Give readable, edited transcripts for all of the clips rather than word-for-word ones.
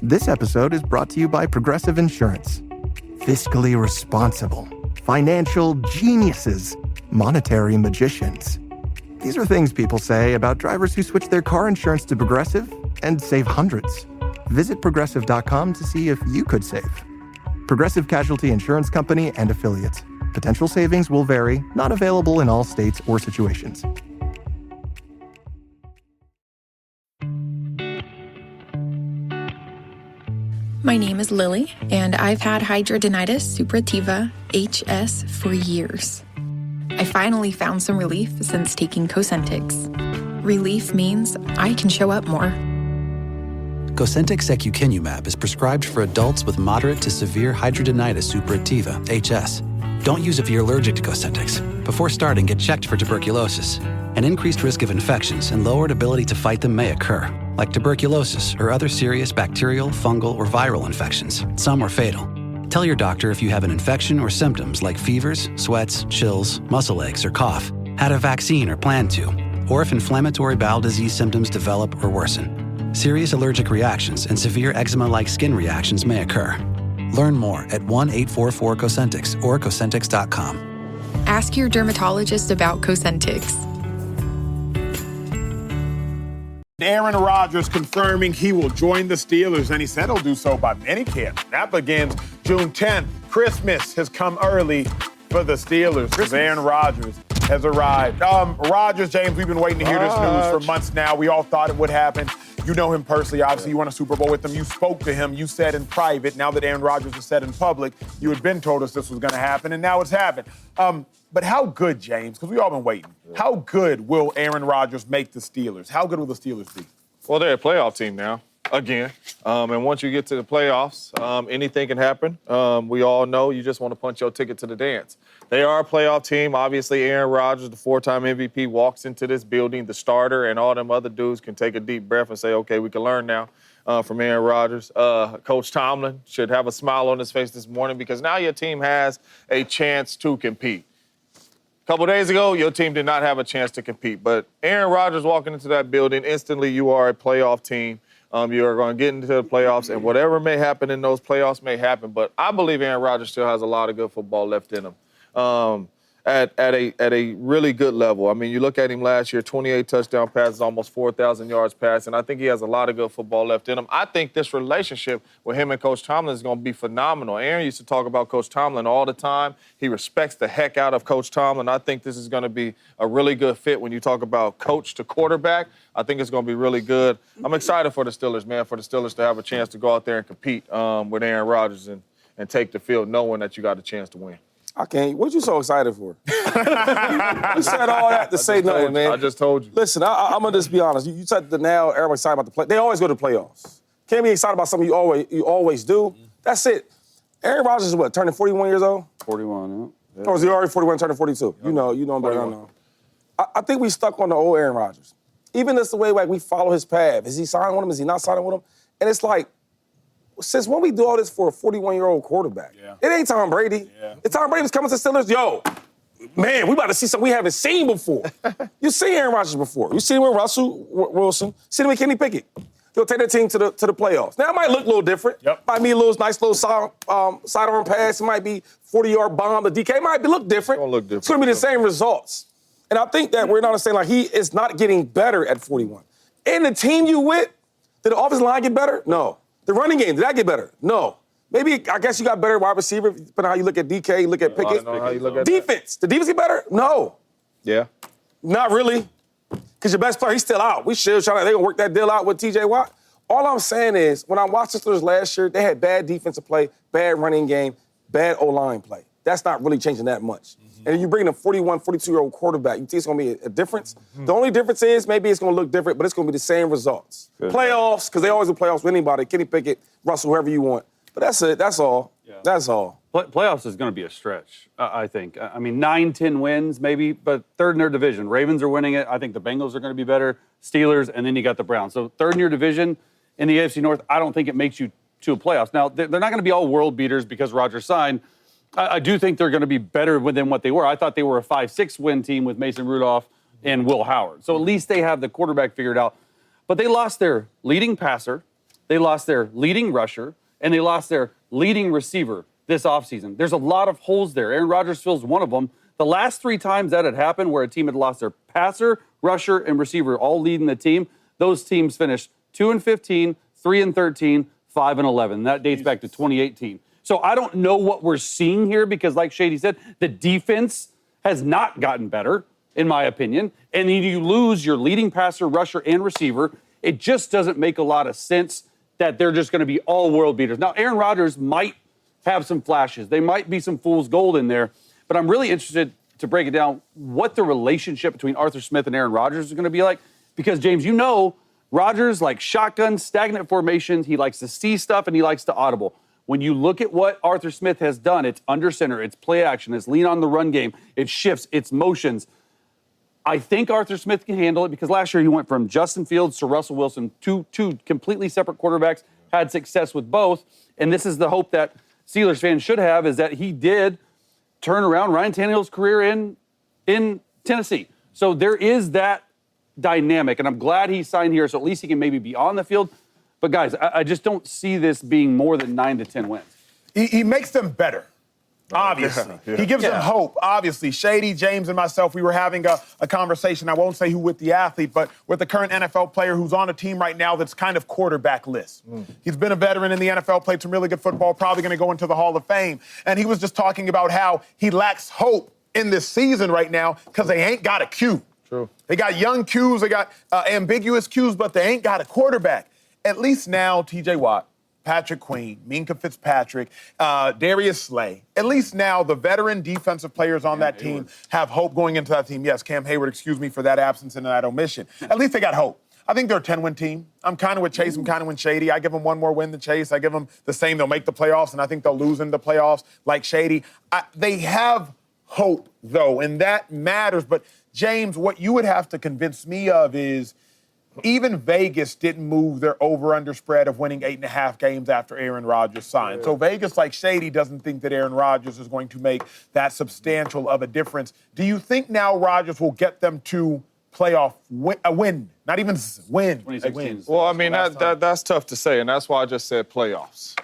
This episode is brought to you by Progressive Insurance. Fiscally responsible, financial geniuses, monetary magicians. These are things people say about drivers who switch their car insurance to Progressive and save hundreds. Visit Progressive.com to see if you could save. Progressive Casualty Insurance Company and Affiliates. Potential savings will vary, not available in all states or situations. My name is Lily, and I've had hidradenitis suppurativa, HS, for years. I finally found some relief since taking Cosentyx. Relief means I can show up more. Cosentyx secukinumab is prescribed for adults with moderate to severe hidradenitis suppurativa, HS. Don't use if you're allergic to Cosentyx. Before starting, get checked for tuberculosis. An increased risk of infections and lowered ability to fight them may occur, like tuberculosis or other serious bacterial, fungal, or viral infections. Some are fatal. Tell your doctor if you have an infection or symptoms like fevers, sweats, chills, muscle aches, or cough, had a vaccine or plan to, or if inflammatory bowel disease symptoms develop or worsen. Serious allergic reactions and severe eczema-like skin reactions may occur. Learn more at 1-844-COSENTYX or Cosentyx.com. Ask your dermatologist about Cosentyx. Aaron Rodgers confirming he will join the Steelers, and he said he'll do so by minicamp. That begins June 10th. Christmas has come early for the Steelers. Aaron Rodgers has arrived. Rodgers, James, we've been waiting to hear this news for months now. We all thought it would happen. You know him personally. Obviously, you won a Super Bowl with him. You spoke to him. You said in private. Now that Aaron Rodgers has said in public, you had been told us this was going to happen, and now it's happened. But how good, James, because we all been waiting, how good will Aaron Rodgers make the Steelers? How good will the Steelers be? Well, they're a playoff team now, again. And once you get to the playoffs, anything can happen. We all know you just want to punch your ticket to the dance. They are a playoff team. Obviously, Aaron Rodgers, the four-time MVP, walks into this building. The starter and all them other dudes can take a deep breath and say, okay, we can learn now from Aaron Rodgers. Coach Tomlin should have a smile on his face this morning because now your team has a chance to compete. A couple days ago, your team did not have a chance to compete. But Aaron Rodgers walking into that building, instantly you are a playoff team. You are going to get into the playoffs, and whatever may happen in those playoffs may happen. But I believe Aaron Rodgers still has a lot of good football left in him at a really good level. I mean, you look at him last year, 28 touchdown passes, almost 4,000 yards passing. I think he has a lot of good football left in him. I think this relationship with him and Coach Tomlin is going to be phenomenal. Aaron used to talk about Coach Tomlin all the time. He respects the heck out of Coach Tomlin. I think this is going to be a really good fit when you talk about coach to quarterback. I think it's going to be really good. I'm excited for the Steelers, man, for the Steelers to have a chance to go out there and compete with Aaron Rodgers and take the field knowing that you got a chance to win. I can't. What you so excited for? You said all that to say nothing, man. I just told you. Listen, I'm going to just be honest. You said that now everybody's excited about the play. They always go to the playoffs. Can't be excited about something you always do. That's it. Aaron Rodgers is what, turning 41 years old? 41, yeah. Or is he already 41, turning 42? You know him better than I know. I think we stuck on the old Aaron Rodgers. Even just the way like we follow his path. Is he signing with him? Is he not signing with him? And it's like, since when we do all this for a 41-year-old quarterback? Yeah. It ain't Tom Brady. Yeah. If Tom Brady was coming to Steelers, yo, man, we about to see something we haven't seen before. You seen Aaron Rodgers before. You seen him with Russell Wilson. Seen him with Kenny Pickett. He'll take their team to the playoffs. Now, it might look a little different. Yep. Might be a nice little sidearm pass. It might be 40-yard bomb. The DK might look different. It's going to look different. It's going to be the same results. And I think that we're not saying like he is not getting better at 41. And the team you with, did the offensive line get better? No. The running game, did that get better? No. Maybe, I guess you got better wide receiver, depending on how you look at DK, you look at Pickett. How you look at defense. Did defense get better? No. Yeah. Not really. Because your best player, he's still out. We should try to, they going to work that deal out with TJ Watt. All I'm saying is, when I watched the Steelers last year, they had bad defensive play, bad running game, bad O-line play. That's not really changing that much. And if you bring in a 41, 42-year-old quarterback, you think it's going to be a difference? The only difference is maybe it's going to look different, but it's going to be the same results. Good. Playoffs, because they always do playoffs with anybody, Kenny Pickett, Russell, whoever you want. But that's it. That's all. Yeah. That's all. Playoffs is going to be a stretch, I think. I mean, 9-10 wins maybe, but third in their division. Ravens are winning it. I think the Bengals are going to be better. Steelers, and then you got the Browns. So third in your division in the AFC North, I don't think it makes you to a playoffs. Now, they're not going to be all world beaters because Rodgers signed. I do think they're going to be better than what they were. I thought they were a 5-6 win team with Mason Rudolph and Will Howard. So at least they have the quarterback figured out. But they lost their leading passer, they lost their leading rusher, and they lost their leading receiver this offseason. There's a lot of holes there. Aaron Rodgers fills one of them. The last 3 times that had happened where a team had lost their passer, rusher, and receiver all leading the team, those teams finished 2-15, 3-13, 5-11. That dates back to 2018. So I don't know what we're seeing here because, like Shady said, the defense has not gotten better, in my opinion. And then you lose your leading passer, rusher, and receiver. It just doesn't make a lot of sense that they're just going to be all world beaters. Now, Aaron Rodgers might have some flashes. They might be some fool's gold in there. But I'm really interested to break it down what the relationship between Arthur Smith and Aaron Rodgers is going to be like. Because, James, you know, Rodgers likes shotgun, stagnant formations. He likes to see stuff, and he likes to audible. When you look at what Arthur Smith has done, it's under center, it's play action, it's lean on the run game, it's shifts, it's motions. I think Arthur Smith can handle it because last year he went from Justin Fields to Russell Wilson, two completely separate quarterbacks, had success with both. And this is the hope that Steelers fans should have, is that he did turn around Ryan Tannehill's career in Tennessee. So there is that dynamic, and I'm glad he signed here, so at least he can maybe be on the field. But, guys, I just don't see this being more than 9 to 10 wins. He makes them better, obviously. He gives them hope, obviously. Shady, James, and myself, we were having a conversation, I won't say who with the athlete, but with the current NFL player who's on a team right now that's kind of quarterback-less. He's been a veteran in the NFL, played some really good football, probably going to go into the Hall of Fame. And he was just talking about how he lacks hope in this season right now because they ain't got a Q. True. They got young Qs, they got ambiguous Qs, but they ain't got a quarterback. At least now, T.J. Watt, Patrick Queen, Minkah Fitzpatrick, Darius Slay, at least now the veteran defensive players on that team have hope going into that team. Yes, Cam Hayward, excuse me for that absence and that omission. At least they got hope. I think they're a 10-win team. I'm kind of with Chase. I'm kind of with Shady. I give them one more win than Chase. I give them the same. They'll make the playoffs, and I think they'll lose in the playoffs like Shady. They have hope, though, and that matters. But, James, what you would have to convince me of is even Vegas didn't move their over-under spread of winning 8.5 games after Aaron Rodgers signed. So Vegas, like Shady, doesn't think that Aaron Rodgers is going to make that substantial of a difference. Do you think now Rodgers will get them to playoff win? Not even win. 2016. Well, I mean, that's tough to say, and that's why I just said playoffs.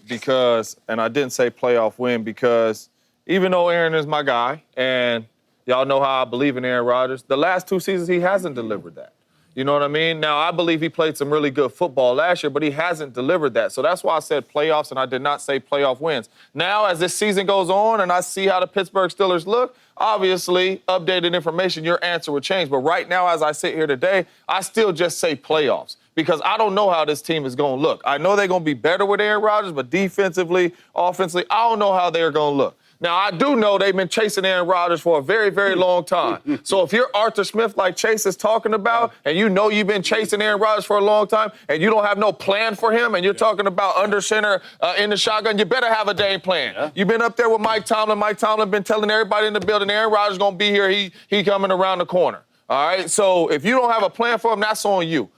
Because, and I didn't say playoff win because even though Aaron is my guy, and y'all know how I believe in Aaron Rodgers, the last 2 seasons he hasn't delivered that. You know what I mean? Now, I believe he played some really good football last year, but he hasn't delivered that. So that's why I said playoffs, and I did not say playoff wins. Now, as this season goes on and I see how the Pittsburgh Steelers look, obviously, updated information, your answer would change. But right now, as I sit here today, I still just say playoffs because I don't know how this team is going to look. I know they're going to be better with Aaron Rodgers, but defensively, offensively, I don't know how they're going to look. Now, I do know they've been chasing Aaron Rodgers for a very, very long time. So if you're Arthur Smith like Chase is talking about, and you know you've been chasing Aaron Rodgers for a long time, and you don't have no plan for him, and you're talking about under center in the shotgun, you better have a game plan. Yeah. You've been up there with Mike Tomlin. Mike Tomlin been telling everybody in the building, Aaron Rodgers going to be here. He coming around the corner. All right? So if you don't have a plan for him, that's on you.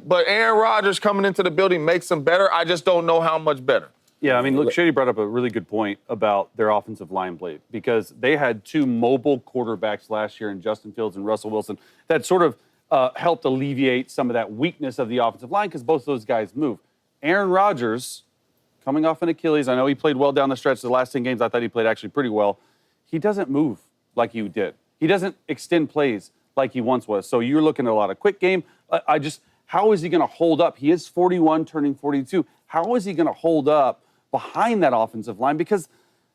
But Aaron Rodgers coming into the building makes him better. I just don't know how much better. Yeah, I mean, look, Shady brought up a really good point about their offensive line play because they had 2 mobile quarterbacks last year in Justin Fields and Russell Wilson that sort of helped alleviate some of that weakness of the offensive line because both of those guys move. Aaron Rodgers, coming off an Achilles, I know he played well down the stretch. The last 10 games, I thought he played actually pretty well. He doesn't move like he did. He doesn't extend plays like he once was. So you're looking at a lot of quick game. How is he going to hold up? He is 41, turning 42. How is he going to hold up behind that offensive line? Because,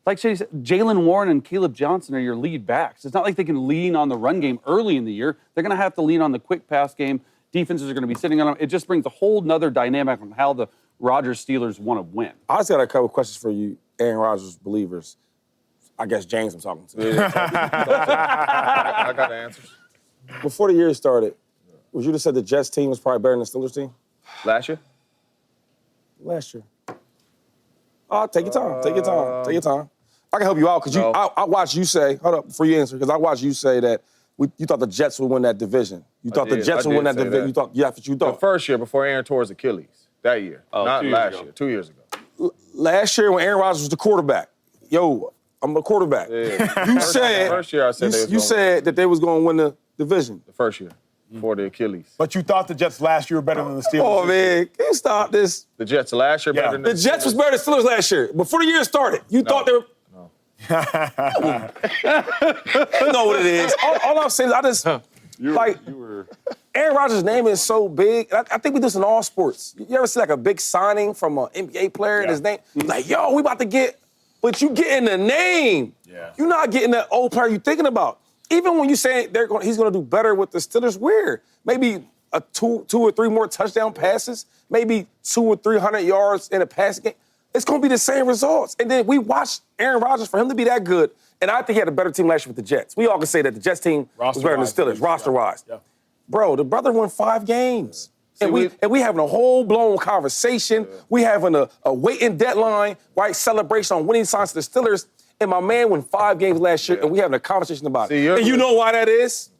like Shady said, Jalen Warren and Caleb Johnson are your lead backs. It's not like they can lean on the run game early in the year. They're going to have to lean on the quick pass game. Defenses are going to be sitting on them. It just brings a whole nother dynamic on how the Rodgers Steelers want to win. I just got a couple of questions for you, Aaron Rodgers believers. I guess James I'm talking to. I got the answers. Before the year started, would you have said the Jets team was probably better than the Steelers team? Last year? Last year. Take your time. Take your time. Take your time. I can help you out because I watched you say, hold up, before you answer, because I watched you say that you thought the Jets would win that division. You thought the Jets would win that division. You thought, that's what you thought. The first year before Aaron tore his Achilles, that year. Not last year, 2 years ago. Last year when Aaron Rodgers was the quarterback, I'm a quarterback. Yeah. You said first year I said you said that they was going to win the division. The first year. for the Achilles. But you thought the Jets last year were better than the Steelers. Oh, man. Can you stop this? The Jets last year better than The Jets was better than Steelers last year. Before the year started, you thought they were. No. You know what it is. All I'm saying is Aaron Rodgers' name is so big. I think we do this in all sports. You ever see like a big signing from an NBA player and his name? Like, yo, we about to get, but you getting the name. Yeah. You're not getting that old player you're thinking about. Even when you say he's going to do better with the Steelers, where? Maybe two or three more touchdown passes, maybe 200 or 300 yards in a passing game. It's going to be the same results. And then we watched Aaron Rodgers, for him to be that good, and I think he had a better team last year with the Jets. We all can say that the Jets team was better than the Steelers, roster-wise. Yeah. Bro, the brother won 5 games. Yeah. And we having a whole-blown conversation. Yeah. We having a waiting deadline, right, celebration on winning signs to the Steelers. And my man won 5 games last year, and we having a conversation about it. And you know why that is?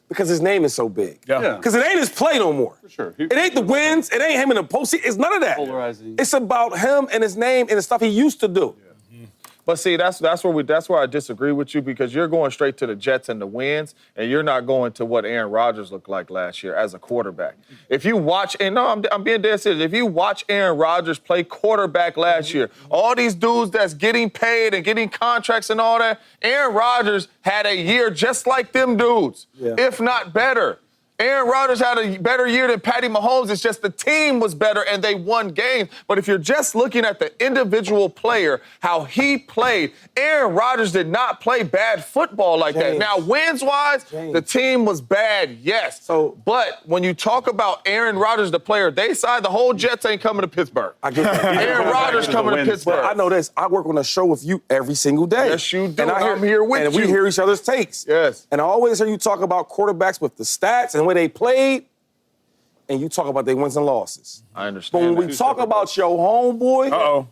Because his name is so big. Because it ain't his play no more. For sure. It ain't the wins. It ain't him in the postseason. It's none of that. Polarizing. It's about him and his name and the stuff he used to do. But see, that's where I disagree with you, because you're going straight to the Jets and the wins, and you're not going to what Aaron Rodgers looked like last year as a quarterback. If you watch, and no, I'm being dead serious. If you watch Aaron Rodgers play quarterback last year, all these dudes that's getting paid and getting contracts and all that, Aaron Rodgers had a year just like them dudes, if not better. Aaron Rodgers had a better year than Patty Mahomes. It's just the team was better and they won games. But if you're just looking at the individual player, how he played, Aaron Rodgers did not play bad football like that. Now, wins-wise, the team was bad, yes. But when you talk about Aaron Rodgers, the player they signed, the whole Jets ain't coming to Pittsburgh. I get that. Aaron Rodgers coming to Pittsburgh. But I know this. I work on a show with you every single day. Yes, you do. And I'm here with you. And we hear each other's takes. Yes. And I always hear you talk about quarterbacks with the stats and where they played, and you talk about their wins and losses. I understand. But when we talk about your homeboy,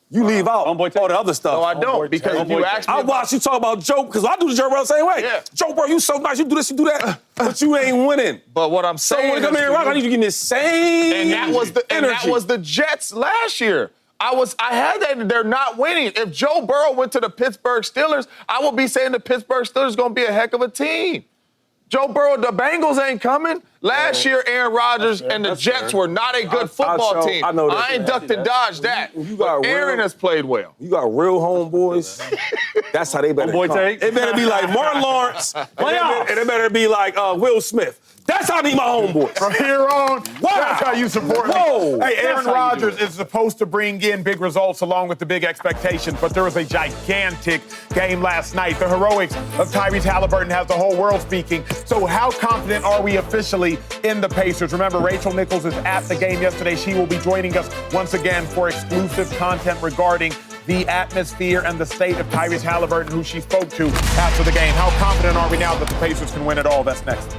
you leave out all the other stuff. No, I don't, because if you ask me, I watch you talk about Joe, because I do the Joe Burrow the same way. Yeah. Joe Burrow, you so nice, you do this, you do that, but you ain't winning. But what I'm saying, so when it come in, I need you to give me the same and that was the Jets last year. I had that they're not winning. If Joe Burrow went to the Pittsburgh Steelers, I would be saying the Pittsburgh Steelers going to be a heck of a team. Joe Burrow, the Bengals ain't coming. Last year, Aaron Rodgers and the Jets were not a good football team. I know that. I ain't ducked and dodged that. But Aaron has played well. You got real homeboys. That's how they better come. It better be like Martin Lawrence. And it better be like Will Smith. That's how I need my homeboys. From here on, that's how you support me. Hey, Aaron Rodgers is supposed to bring in big results along with the big expectations, but there was a gigantic game last night. The heroics of Tyrese Halliburton has the whole world speaking. So how confident are we officially in the Pacers? Remember, Rachel Nichols is at the game yesterday. She will be joining us once again for exclusive content regarding the atmosphere and the state of Tyrese Halliburton, who she spoke to after the game. How confident are we now that the Pacers can win it all? That's next.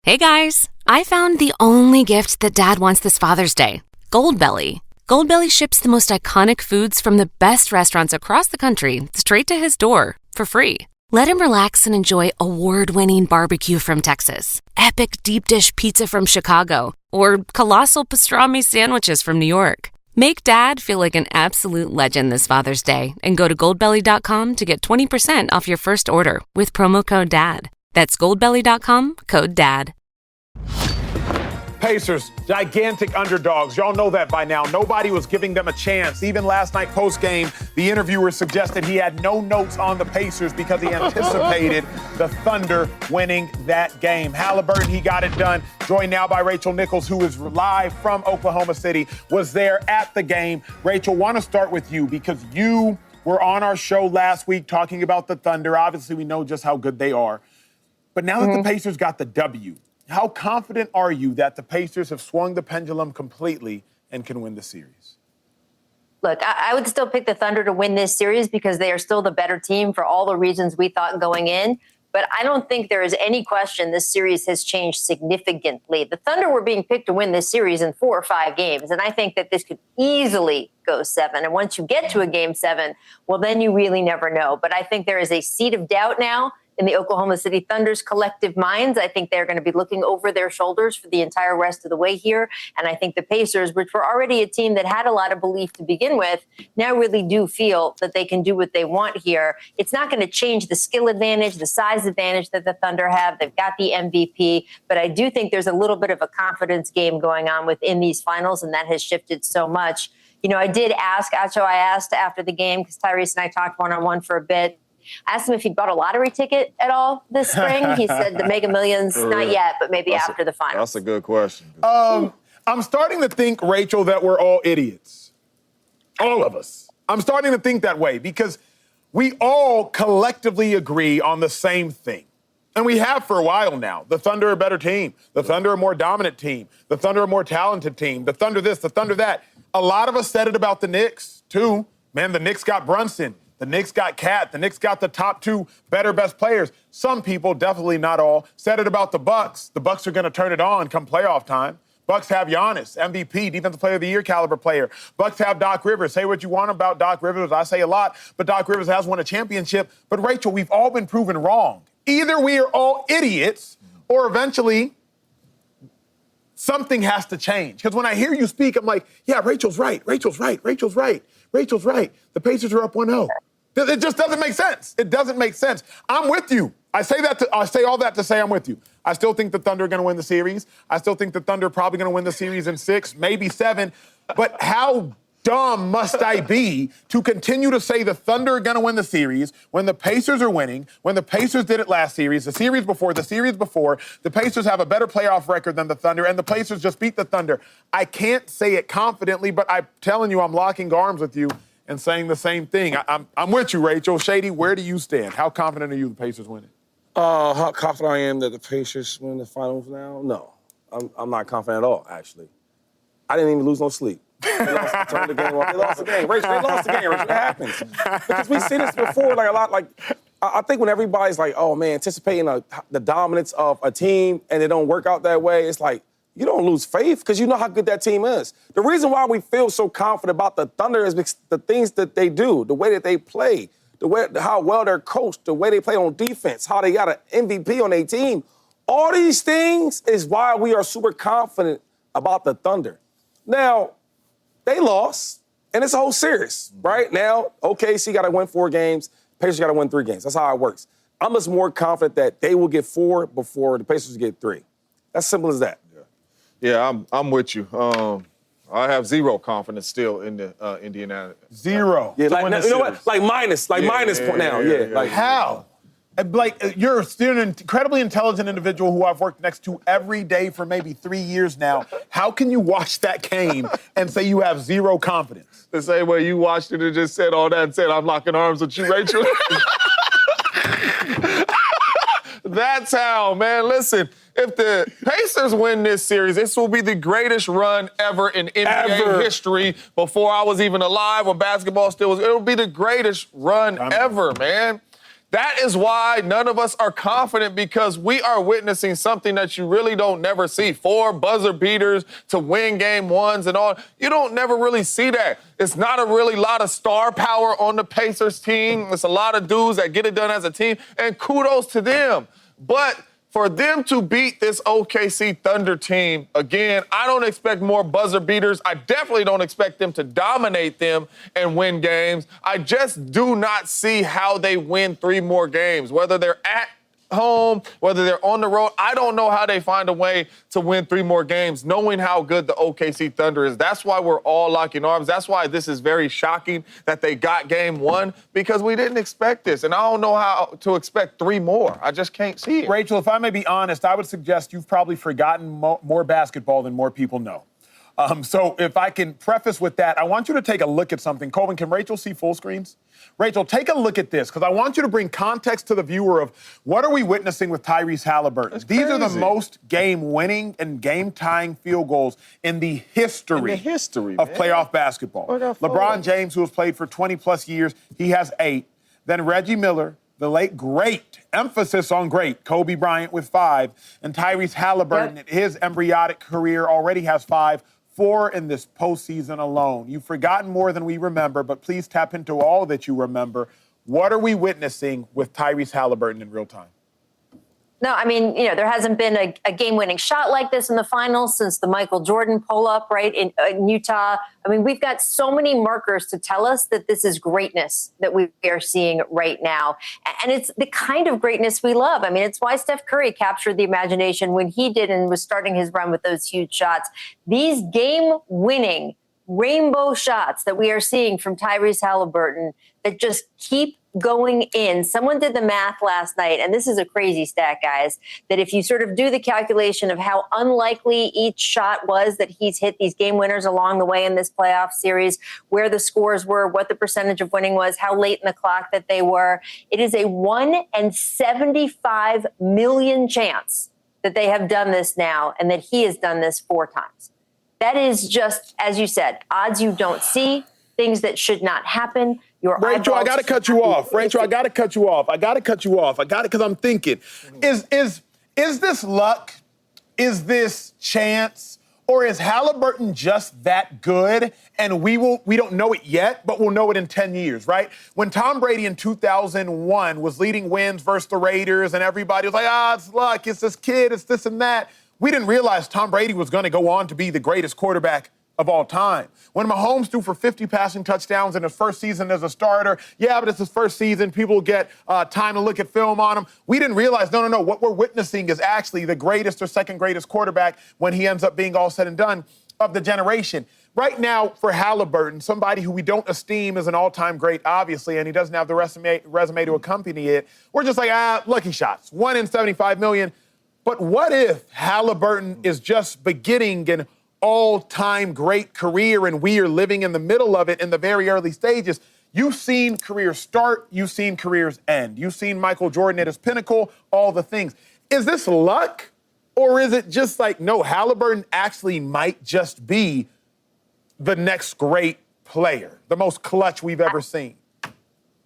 Hey guys, I found the only gift that Dad wants this Father's Day. Goldbelly. Goldbelly ships the most iconic foods from the best restaurants across the country straight to his door for free. Let him relax and enjoy award-winning barbecue from Texas, epic deep dish pizza from Chicago, or colossal pastrami sandwiches from New York. Make Dad feel like an absolute legend this Father's Day and go to goldbelly.com to get 20% off your first order with promo code DAD. That's goldbelly.com, code DAD. Pacers, gigantic underdogs. Y'all know that by now. Nobody was giving them a chance. Even last night post-game, the interviewer suggested he had no notes on the Pacers because he anticipated the Thunder winning that game. Halliburton, he got it done. Joined now by Rachel Nichols, who is live from Oklahoma City, was there at the game. Rachel, want to start with you because you were on our show last week talking about the Thunder. Obviously, we know just how good they are. But now that the Pacers got the W, how confident are you that the Pacers have swung the pendulum completely and can win the series? Look, I would still pick the Thunder to win this series because they are still the better team for all the reasons we thought going in. But I don't think there is any question this series has changed significantly. The Thunder were being picked to win this series in 4 or 5 games, and I think that this could easily go 7. And once you get to a game 7, well, then you really never know. But I think there is a seed of doubt now in the Oklahoma City Thunder's collective minds. I think they're going to be looking over their shoulders for the entire rest of the way here. And I think the Pacers, which were already a team that had a lot of belief to begin with, now really do feel that they can do what they want here. It's not going to change the skill advantage, the size advantage that the Thunder have. They've got the MVP, but I do think there's a little bit of a confidence game going on within these finals, and that has shifted so much. You know, I did ask, Acho, I asked after the game, because Tyrese and I talked one-on-one for a bit. I asked him if he'd bought a lottery ticket at all this spring. He said the Mega Millions, not yet, but maybe after the finals. That's a good question. I'm starting to think, Rachel, that we're all idiots. All of us. I'm starting to think that way because we all collectively agree on the same thing. And we have for a while now. The Thunder are a better team. The Thunder are a more dominant team. The Thunder are a more talented team. The Thunder this, the Thunder that. A lot of us said it about the Knicks, too. Man, the Knicks got Brunson. The Knicks got Cat. The Knicks got the top two best players. Some people, definitely not all, said it about the Bucks. The Bucks are going to turn it on come playoff time. Bucks have Giannis, MVP, Defensive Player of the Year caliber player. Bucks have Doc Rivers. Say what you want about Doc Rivers. I say a lot, but Doc Rivers has won a championship. But, Rachel, we've all been proven wrong. Either we are all idiots or eventually something has to change. Because when I hear you speak, I'm like, yeah, Rachel's right. Rachel's right. Rachel's right. Rachel's right. The Pacers are up 1-0. It just doesn't make sense. It doesn't make sense. I'm with you. I say all that to say I'm with you. I still think the Thunder are going to win the series. I still think the Thunder are probably going to win the series in 6, maybe 7. But how dumb must I be to continue to say the Thunder are going to win the series when the Pacers are winning, when the Pacers did it last series, the series before, the Pacers have a better playoff record than the Thunder, and the Pacers just beat the Thunder. I can't say it confidently, but I'm telling you I'm locking arms with you and saying the same thing. I'm with you, Rachel. Shady, where do you stand? How confident are you the Pacers winning? How confident I am that the Pacers win the finals now? No. I'm not confident at all, actually. I didn't even lose no sleep. They lost, turned the game off. They lost the game. Rachel, they lost the game. Rachel, what happens? Because we've seen this before, like a lot. Like I think when everybody's like, oh man, anticipating the dominance of a team and it don't work out that way, it's like you don't lose faith because you know how good that team is. The reason why we feel so confident about the Thunder is because the things that they do, the way that they play, how well they're coached, the way they play on defense, how they got an MVP on their team. All these things is why we are super confident about the Thunder. Now, they lost, and it's a whole series, right? Now, OKC got to win 4 games. Pacers got to win 3 games. That's how it works. I'm just more confident that they will get 4 before the Pacers get 3. That's simple as that. Yeah, I'm with you. I have zero confidence still in the Indiana. Zero. Yeah, like, you know what? Like minus point now. Yeah. Like how? Like, you're still an incredibly intelligent individual who I've worked next to every day for maybe 3 years now. How can you watch that game and say you have zero confidence? The same way you watched it and just said all that and said, I'm locking arms with you, Rachel. That's how, man. Listen, if the Pacers win this series, this will be the greatest run ever in NBA history. Before I was even alive, when basketball still was, it'll be the greatest run ever, man. That is why none of us are confident, because we are witnessing something that you really don't never see. 4 buzzer beaters to win game 1s and all. You don't never really see that. It's not a really lot of star power on the Pacers team. It's a lot of dudes that get it done as a team, and kudos to them. But for them to beat this OKC Thunder team, again, I don't expect more buzzer beaters. I definitely don't expect them to dominate them and win games. I just do not see how they win 3 more games, whether they're at home, whether they're on the road. I don't know how they find a way to win 3 more games, knowing how good the OKC Thunder is. That's why we're all locking arms. That's why this is very shocking that they got game 1, because we didn't expect this. And I don't know how to expect 3 more. I just can't see it. Rachel, if I may be honest, I would suggest you've probably forgotten more basketball than more people know. So if I can preface with that, I want you to take a look at something. Colvin, can Rachel see full screens? Rachel, take a look at this, because I want you to bring context to the viewer of what are we witnessing with Tyrese Halliburton. These are the most game-winning and game-tying field goals in the history, of playoff basketball. LeBron James, who has played for 20-plus years, he has 8. Then Reggie Miller, the late great, emphasis on great, Kobe Bryant with 5. And Tyrese Halliburton, his embryonic career, already has 5. 4 in this postseason alone. You've forgotten more than we remember, but please tap into all that you remember. What are we witnessing with Tyrese Halliburton in real time? No, I mean, there hasn't been a game-winning shot like this in the finals since the Michael Jordan pull-up, right, in Utah. I mean, we've got so many markers to tell us that this is greatness that we are seeing right now. And it's the kind of greatness we love. I mean, it's why Steph Curry captured the imagination when he did and was starting his run with those huge shots. These game-winning rainbow shots that we are seeing from Tyrese Halliburton that just keep going in. Someone did the math last night, and this is a crazy stat, guys, that if you sort of do the calculation of how unlikely each shot was that he's hit these game winners along the way in this playoff series, where the scores were, what the percentage of winning was, how late in the clock that they were, it is a 1 in 75 million chance that they have done this now and that he has done this 4 times. That is just, as you said, odds you don't see, things that should not happen. Rachel, I got to cut you off. Rachel, I got to cut you off. I got to cut you off. I got it because I'm thinking, is this luck? Is this chance? Or is Halliburton just that good? And we don't know it yet, but we'll know it in 10 years, right? When Tom Brady in 2001 was leading wins versus the Raiders and everybody was like, it's luck, it's this kid, it's this and that. We didn't realize Tom Brady was going to go on to be the greatest quarterback of all time. When Mahomes threw for 50 passing touchdowns in his first season as a starter, but it's his first season, people get time to look at film on him. We didn't realize, no, what we're witnessing is actually the greatest or second greatest quarterback when he ends up being all said and done of the generation. Right now, for Halliburton, somebody who we don't esteem as an all-time great, obviously, and he doesn't have the resume to accompany it, we're just like, lucky shots, 1 in 75 million. But what if Halliburton is just beginning an all-time great career and we are living in the middle of it in the very early stages? You've seen careers start, you've seen careers end. You've seen Michael Jordan at his pinnacle, all the things. Is this luck? Or is it just like, no, Halliburton actually might just be the next great player, the most clutch we've ever seen?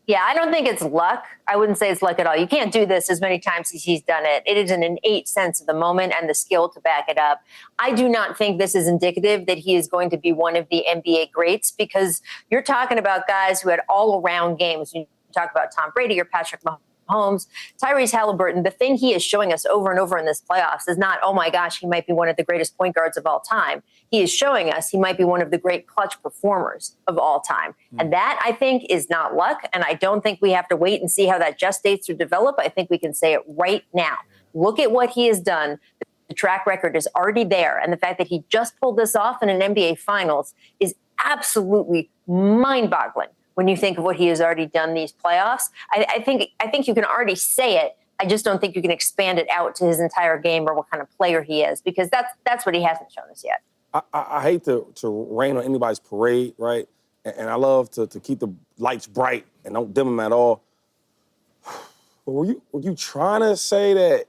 Yeah, I don't think it's luck. I wouldn't say it's luck at all. You can't do this as many times as he's done it. It is an innate sense of the moment and the skill to back it up. I do not think this is indicative that he is going to be one of the NBA greats, because you're talking about guys who had all-around games. You talk about Tom Brady or Patrick Mahomes. Tyrese Halliburton, the thing he is showing us over and over in this playoffs is not, oh my gosh, he might be one of the greatest point guards of all time. He is showing us he might be one of the great clutch performers of all time. And that, I think, is not luck. And I don't think we have to wait and see how that gestates or develop. I think we can say it right now. Look at what he has done. The track record is already there. And the fact that he just pulled this off in an NBA Finals is absolutely mind-boggling when you think of what he has already done these playoffs. I think you can already say it. I just don't think you can expand it out to his entire game or what kind of player he is, because that's what he hasn't shown us yet. I hate to rain on anybody's parade, right? And I love to keep the lights bright and don't dim them at all. But were you trying to say that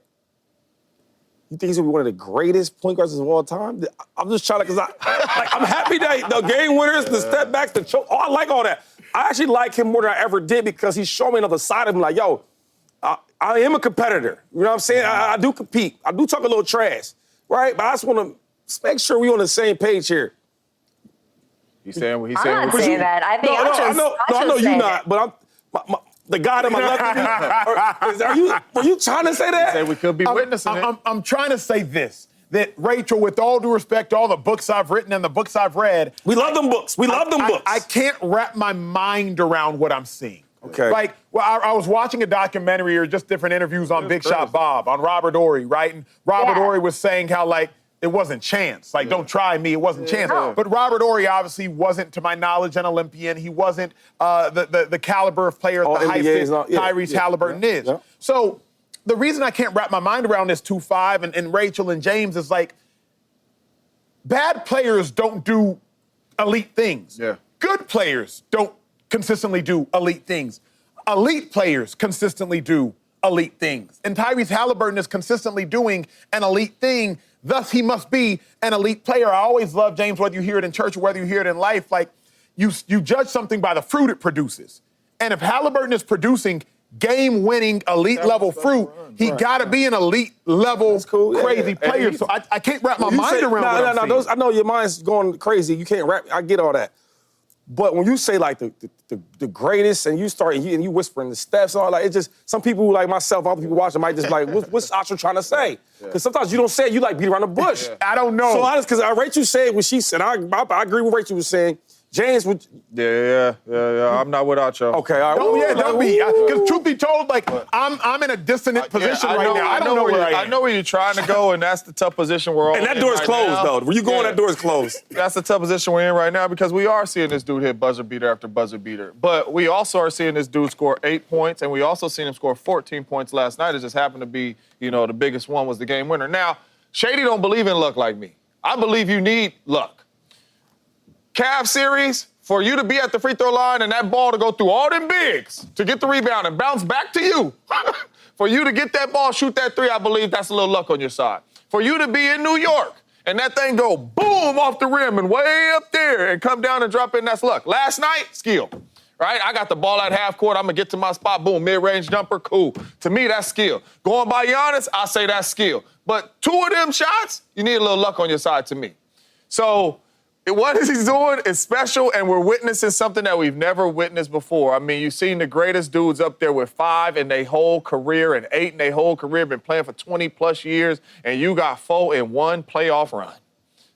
you think he's gonna be one of the greatest point guards of all time? I'm just trying to, because I'm happy that the game winners, the step backs, the choke. Oh, I like all that. I actually like him more than I ever did, because he's showing me another side of him. Like, yo, I am a competitor. You know what I'm saying? I do compete. I do talk a little trash, right? But I just want to make sure we're on the same page here. He's saying what he's saying. I'm not saying that. I think I know you're not, but the guy to my left. Were you trying to say that? Say we could be witnessing it. I'm trying to say this, that Rachel, with all due respect to all the books I've written and the books I've read, we love them books. We love them books. I can't wrap my mind around what I'm seeing. Okay. Like, I was watching a documentary or just different interviews on Big Shot Bob, on Robert Horry, right? And Robert Horry was saying how, like, it wasn't chance. Like, don't try me, it wasn't chance. But Robert Horry obviously wasn't, to my knowledge, an Olympian. He wasn't the caliber of player at the height that Tyrese Halliburton is. Yeah. So the reason I can't wrap my mind around this 2-5 and Rachel and James is, like, bad players don't do elite things. Yeah. Good players don't consistently do elite things. Elite players consistently do elite things. And Tyrese Halliburton is consistently doing an elite thing. Thus, he must be an elite player. I always love, James, whether you hear it in church or whether you hear it in life, like, you judge something by the fruit it produces. And if Halliburton is producing game-winning, elite-level fruit, he got to be an elite-level crazy player. So I can't wrap my mind around that. No. I know your mind's going crazy. You can't wrap. I get all that. But when you say like the greatest, and you start and you whispering the steps, and all like, it's just some people like myself, other people watching might just be like, what's Acho trying to say? Because sometimes you don't say it, you like beat around the bush. I don't know. So honest, because Rachel said what she said, I agree with Rachel was saying. James would. Yeah. I'm not with Acho. Okay, all right. Don't be. Because truth be told, like I'm in a dissonant position right now. I don't know where I am. I know where you're trying to go, and that's the tough position we're all in. And that door is closed, though. When you go in, that door is closed. That's the tough position we're in right now because we are seeing this dude hit buzzer beater after buzzer beater. But we also are seeing this dude score 8 points, and we also seen him score 14 points last night. It just happened to be, the biggest one was the game winner. Now, Shady don't believe in luck like me. I believe you need luck. Cavs series, for you to be at the free throw line and that ball to go through all them bigs to get the rebound and bounce back to you. For you to get that ball, shoot that three, I believe that's a little luck on your side. For you to be in New York and that thing go boom off the rim and way up there and come down and drop in, that's luck. Last night, skill, right? I got the ball at half court. I'm going to get to my spot. Boom, mid-range jumper, cool. To me, that's skill. Going by Giannis, I say that's skill. But 2 of them shots, you need a little luck on your side to me. So what he's doing is special, and we're witnessing something that we've never witnessed before. I mean, you've seen the greatest dudes up there with 5 in their whole career and 8 in their whole career, been playing for 20-plus years, and you got 4 in one playoff run.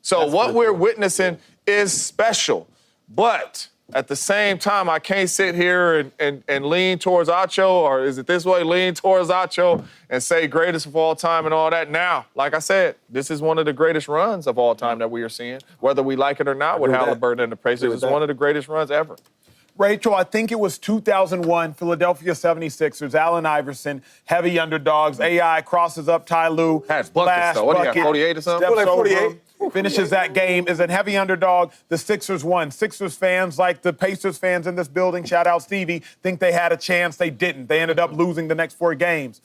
So what we're witnessing is special. But at the same time, I can't sit here and lean towards Acho, or is it this way, lean towards Acho and say greatest of all time and all that. Now, like I said, this is one of the greatest runs of all time that we are seeing, whether we like it or not, with Halliburton and the Pacers. It's one of the greatest runs ever. Rachel, I think it was 2001, Philadelphia 76ers, Allen Iverson, heavy underdogs. AI crosses up Ty Lue. Has buckets, though. What do you got, 48 or something? Steps 48. over, finishes that game, is a heavy underdog. The Sixers won. Sixers fans, like the Pacers fans in this building, shout out Stevie, think they had a chance. They didn't. They ended up losing the next 4 games.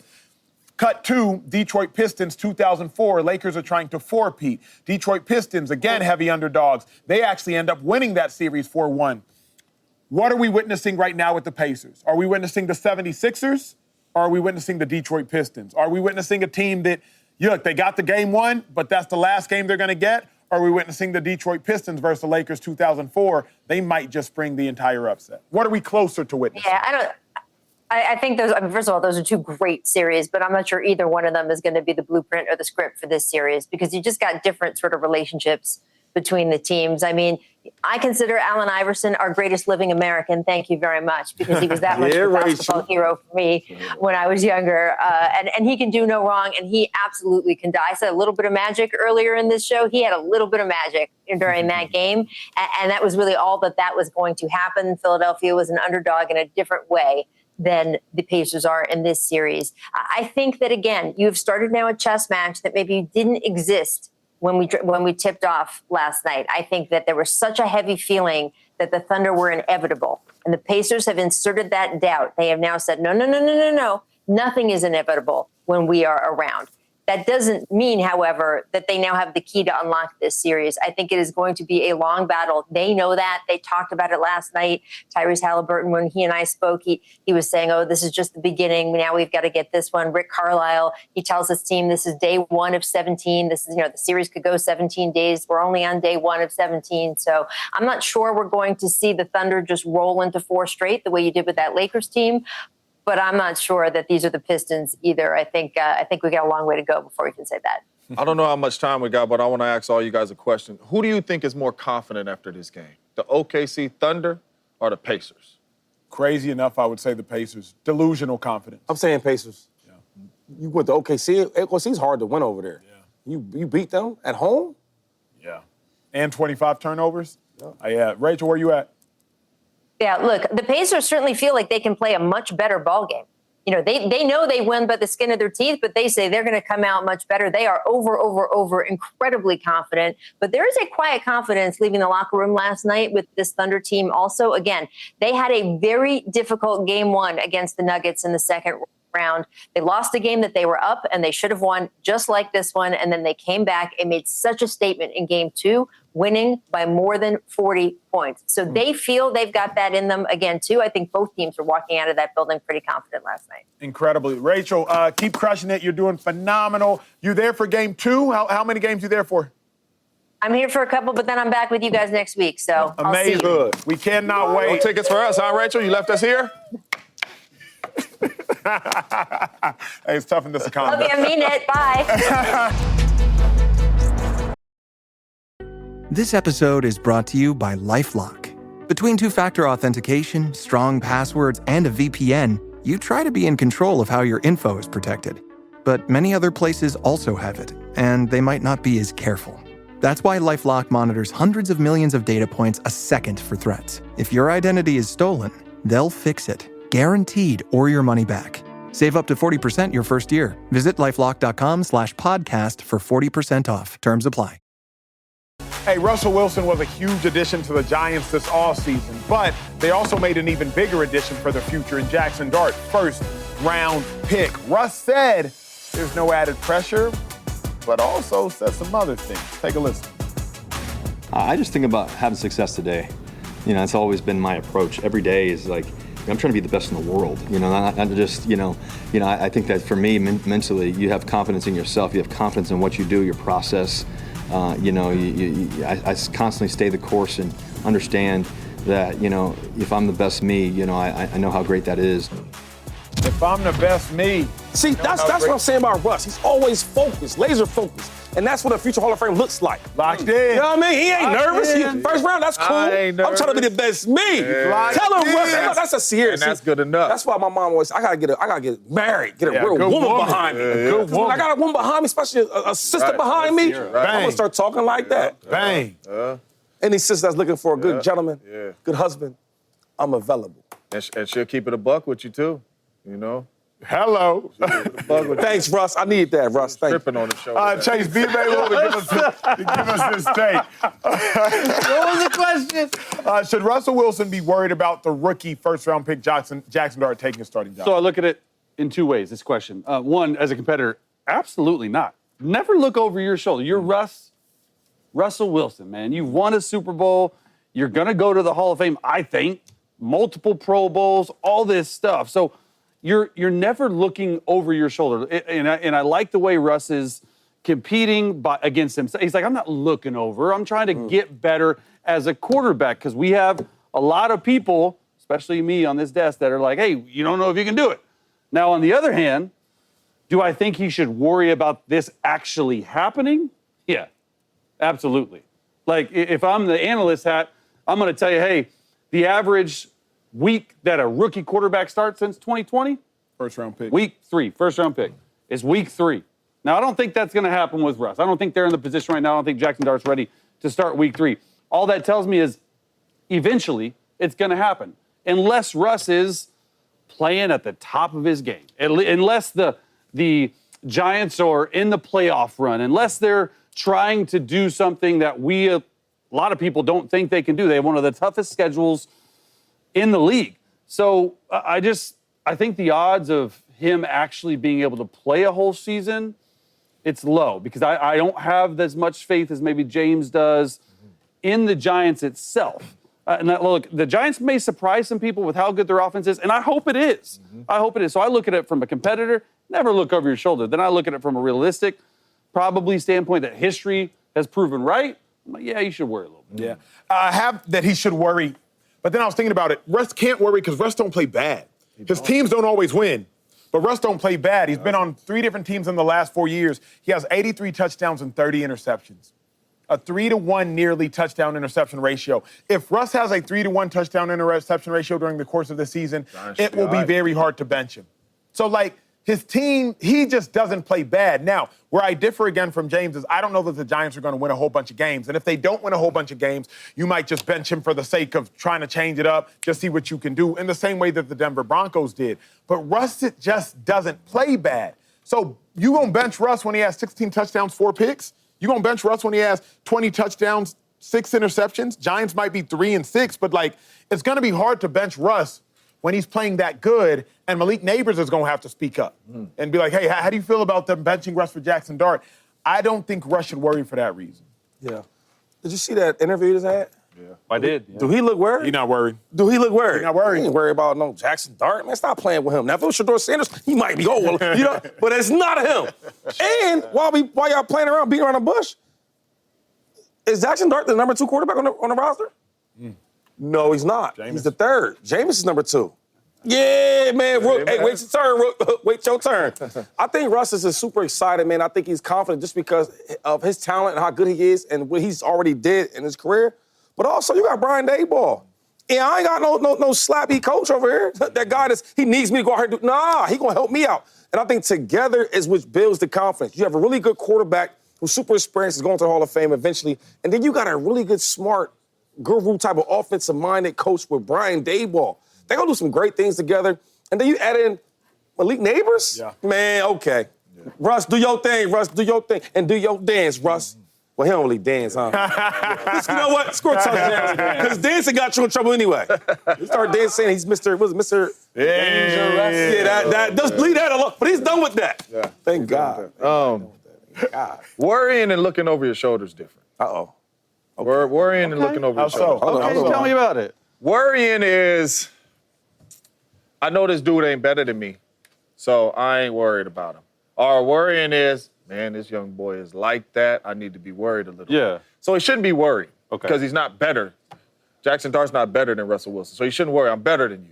Cut to Detroit Pistons 2004. Lakers are trying to four-peat. Detroit Pistons, again, heavy underdogs. They actually end up winning that series 4-1. What are we witnessing right now with the Pacers? Are we witnessing the 76ers, or are we witnessing the Detroit Pistons? Are we witnessing a team that, look, they got the game won, but that's the last game they're going to get? Or are we witnessing the Detroit Pistons versus the Lakers 2004? They might just bring the entire upset. What are we closer to witnessing? Yeah, I think those, first of all, those are 2 great series, but I'm not sure either one of them is going to be the blueprint or the script for this series because you just got different sort of relationships between the teams. I mean, I consider Allen Iverson our greatest living American. Thank you very much, because he was that much of a basketball hero for me when I was younger. And he can do no wrong, and he absolutely can die. I said a little bit of magic earlier in this show. He had a little bit of magic during that game, and that was really all that was going to happen. Philadelphia was an underdog in a different way than the Pacers are in this series. I think that, again, you've started now a chess match that maybe didn't exist when we tipped off last night. I think that there was such a heavy feeling that the Thunder were inevitable. And the Pacers have inserted that doubt. They have now said, no. Nothing is inevitable when we are around. That doesn't mean, however, that they now have the key to unlock this series. I think it is going to be a long battle. They know that. They talked about it last night. Tyrese Halliburton, when he and I spoke, he was saying, this is just the beginning. Now we've got to get this one. Rick Carlisle, he tells his team this is day 1 of 17. This is, the series could go 17 days. We're only on day 1 of 17. So I'm not sure we're going to see the Thunder just roll into 4 straight the way you did with that Lakers team. But I'm not sure that these are the Pistons either. I think we got a long way to go before we can say that. I don't know how much time we got, but I want to ask all you guys a question. Who do you think is more confident after this game? The OKC Thunder or the Pacers? Crazy enough, I would say the Pacers. Delusional confidence. I'm saying Pacers. Yeah. You went to OKC. OKC's hard to win over there. Yeah. You beat them at home? Yeah. And 25 turnovers? Yeah. Rachel, where you at? Yeah, look, the Pacers certainly feel like they can play a much better ball game. They know they win by the skin of their teeth, but they say they're going to come out much better. They are over, incredibly confident. But there is a quiet confidence leaving the locker room last night with this Thunder team also. Again, they had a very difficult game 1 against the Nuggets in the second round. They lost a game that they were up and they should have won, just like this one. And then they came back and made such a statement in game 2, winning by more than 40 points. So they feel they've got that in them again, too. I think both teams are walking out of that building pretty confident last night. Incredibly. Rachel, keep crushing it. You're doing phenomenal. You there for game 2? How many games you there for? I'm here for a couple, but then I'm back with you guys next week. So Amazing. I'll see you. We cannot wait. No tickets for us, huh, Rachel? You left us here? Hey, it's tough in this economy. Okay, I mean it. Bye. This episode is brought to you by LifeLock. Between two-factor authentication, strong passwords, and a VPN, you try to be in control of how your info is protected. But many other places also have it, and they might not be as careful. That's why LifeLock monitors hundreds of millions of data points a second for threats. If your identity is stolen, they'll fix it, guaranteed, or your money back. Save up to 40% your first year. Visit LifeLock.com/podcast for 40% off. Terms apply. Hey, Russell Wilson was a huge addition to the Giants this offseason, but they also made an even bigger addition for their future in Jaxson Dart, first-round pick. Russ said there's no added pressure, but also said some other things. Take a listen. I just think about having success today. You know, it's always been my approach. Every day is like, I'm trying to be the best in the world. You know, not just, I think that for me, mentally, you have confidence in yourself. You have confidence in what you do, your process. I constantly stay the course and understand that, if I'm the best me, I know how great that is. If I'm the best me. See, that's what I'm saying about Russ. He's always focused, laser focused. And that's what a future Hall of Fame looks like. Locked in. You know what I mean? He ain't nervous. in. First round, that's cool. I'm trying to be the best me. Locked Tell him, in. Russ, that's a serious. And that's good enough. That's why my mom always, I gotta get married, get a real good woman behind me. Good When I got a woman behind me, especially a sister behind me, I'm gonna start talking like that. Bang. Any sister that's looking for a good gentleman, good husband, I'm available. And she'll keep it a buck with you, too, Hello. Thanks, Russ. I need that, Russ. Thank you. Tripping on the show. Chase, be available to give us this tape. What was the question? Should Russell Wilson be worried about the rookie first-round pick Jaxson Dart taking a starting job? So I look at it in two ways, this question. One, as a competitor, absolutely not. Never look over your shoulder. You're Russell Wilson, man. You've won a Super Bowl. You're going to go to the Hall of Fame, I think. Multiple Pro Bowls, all this stuff. So you're never looking over your shoulder. And I like the way Russ is competing against himself. He's like, I'm not looking over. I'm trying to get better as a quarterback, because we have a lot of people, especially me on this desk, that are like, hey, you don't know if you can do it. Now, on the other hand, do I think he should worry about this actually happening? Yeah, absolutely. Like, if I'm the analyst hat, I'm going to tell you, hey, the average week that a rookie quarterback starts since 2020? First-round pick. Week 3, first-round pick. It's week 3. Now, I don't think that's going to happen with Russ. I don't think they're in the position right now. I don't think Jaxson Dart's ready to start week 3. All that tells me is eventually it's going to happen, unless Russ is playing at the top of his game, unless the Giants are in the playoff run, unless they're trying to do something that a lot of people don't think they can do. They have one of the toughest schedules in the league. So I think the odds of him actually being able to play a whole season, it's low, because I don't have as much faith as maybe James does in the Giants itself. Look, the Giants may surprise some people with how good their offense is, and I hope it is. I hope it is. So I look at it from a competitor, never look over your shoulder. Then I look at it from a realistic, probably standpoint that history has proven right. I'm like, yeah, you should worry a little bit. Yeah. I have that he should worry. But then I was thinking about it. Russ can't worry because Russ don't play bad. His teams don't always win, but Russ don't play bad. He's been on 3 different teams in the last 4 years. He has 83 touchdowns and 30 interceptions. A 3-to-1 nearly touchdown interception ratio. If Russ has a 3-to-1 touchdown interception ratio during the course of the season, it will be very hard to bench him. So, his team, he just doesn't play bad. Now, where I differ again from James is I don't know that the Giants are going to win a whole bunch of games. And if they don't win a whole bunch of games, you might just bench him for the sake of trying to change it up, just see what you can do, in the same way that the Denver Broncos did. But Russ just doesn't play bad. So you going to bench Russ when he has 16 touchdowns, 4 picks? You going to bench Russ when he has 20 touchdowns, 6 interceptions? Giants might be 3-6, but, it's going to be hard to bench Russ when he's playing that good, and Malik Neighbors is going to have to speak up and be like, hey, how do you feel about them benching Russ for Jaxson Dart? I don't think Russ should worry for that reason. Yeah. Did you see that interview he just had? Yeah. I did. Yeah. Do he look worried? He's not worried. Do he look worried? He's not worried. He ain't worried about no Jaxson Dart. Man, stop playing with him. Now, if it was Shedeur Sanders, he might be, but it's not him. And while y'all playing around, beating around the bush, Is Jaxson Dart the number 2 quarterback on the roster? No, he's not. Jameis. He's the 3rd. Jameis is number 2. Yeah, man. Hey, wait your turn. Wait your turn. I think Russ is super excited, man. I think he's confident just because of his talent and how good he is and what he's already did in his career. But also, you got Brian Daboll. Yeah, I ain't got no slappy coach over here. That guy he needs me to go out here and do. Nah, he gonna help me out. And I think together is which builds the confidence. You have a really good quarterback who's super experienced, is going to the Hall of Fame eventually. And then you got a really good, smart, guru type of offensive-minded coach with Brian Daboll. They're going to do some great things together. And then you add in Malik Neighbors? Yeah. Man, okay. Yeah. Russ, do your thing, Russ. Do your thing. And do your dance, Russ. Well, he don't really dance, huh? You know what? Screw touchdowns. Because dancing got you in trouble anyway. You start dancing, he's Mr. Dangerous. Yeah, just leave that alone. But he's done with that. Yeah. Thank God. Worrying and looking over your shoulder is different. Uh-oh. Okay. Worrying and looking over your shoulder. Okay, tell me about it. Worrying is, I know this dude ain't better than me, so I ain't worried about him. Or worrying is, man, this young boy is like that. I need to be worried a little bit. So he shouldn't be worried because he's not better. Jaxson Dart's not better than Russell Wilson, so you shouldn't worry. I'm better than you.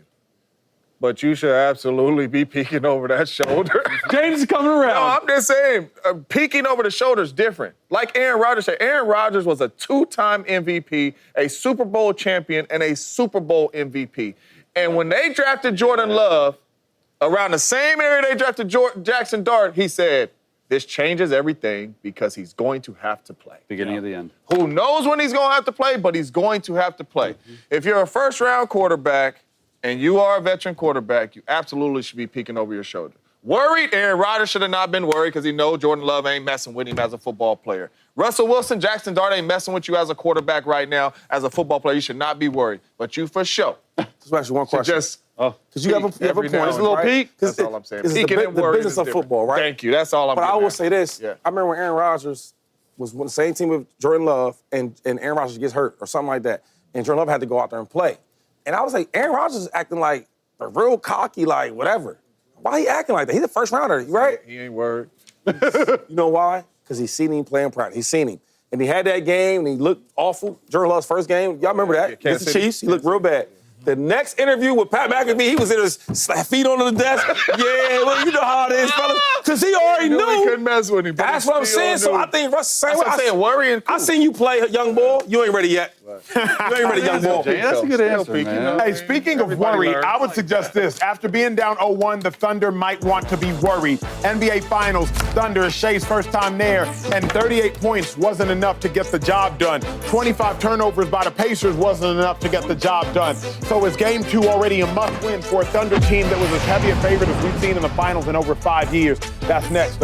But you should absolutely be peeking over that shoulder. James is coming around. No, I'm just saying, peeking over the shoulder is different. Like Aaron Rodgers said, Aaron Rodgers was a 2-time MVP, a Super Bowl champion, and a Super Bowl MVP. And when they drafted Jordan Love, around the same area they drafted Jaxson Dart, he said, this changes everything because he's going to have to play. Beginning of the end. Who knows when he's going to have to play, but he's going to have to play. If you're a first-round quarterback and you are a veteran quarterback, you absolutely should be peeking over your shoulder. Worried, Aaron Rodgers should have not been worried because he knows Jordan Love ain't messing with him as a football player. Russell Wilson, Jaxson Dart ain't messing with you as a quarterback right now. As a football player, you should not be worried. But you for sure. Just actually one question. Because you have a point. It's a little peek. That's all I'm saying. It's the business of football, right? Thank you. That's all I'm But I getting will at. say this. I remember when Aaron Rodgers was on the same team with Jordan Love and Aaron Rodgers gets hurt or something like that. And Jordan Love had to go out there and play. And I was like, Aaron Rodgers is acting like a real cocky, like whatever. Why he acting like that? He's a first rounder, right? He ain't worried. You know why? Because he's seen him play in practice. He's seen him. And he had that game, and he looked awful. Jordan Love's first game. Y'all remember that? Against the Chiefs, he looked real bad. The next interview with Pat McAfee, he was in his feet on the desk. Yeah, well, you know how it is, fellas. Because he already knew. He couldn't mess with him. That's what I'm saying. So I think Russ saying what I'm saying. Worrying. Cool. I seen you play, young boy. You ain't ready yet. You ain't ready, young boy. That's a good answer, man. Hey, speaking of worry, I would suggest this. After being down 0-1, the Thunder might want to be worried. NBA Finals, Thunder, Shea's first time there, and 38 points wasn't enough to get the job done. 25 turnovers by the Pacers wasn't enough to get the job done. So is Game 2 already a must-win for a Thunder team that was as heavy a favorite as we've seen in the finals in over 5 years? That's next.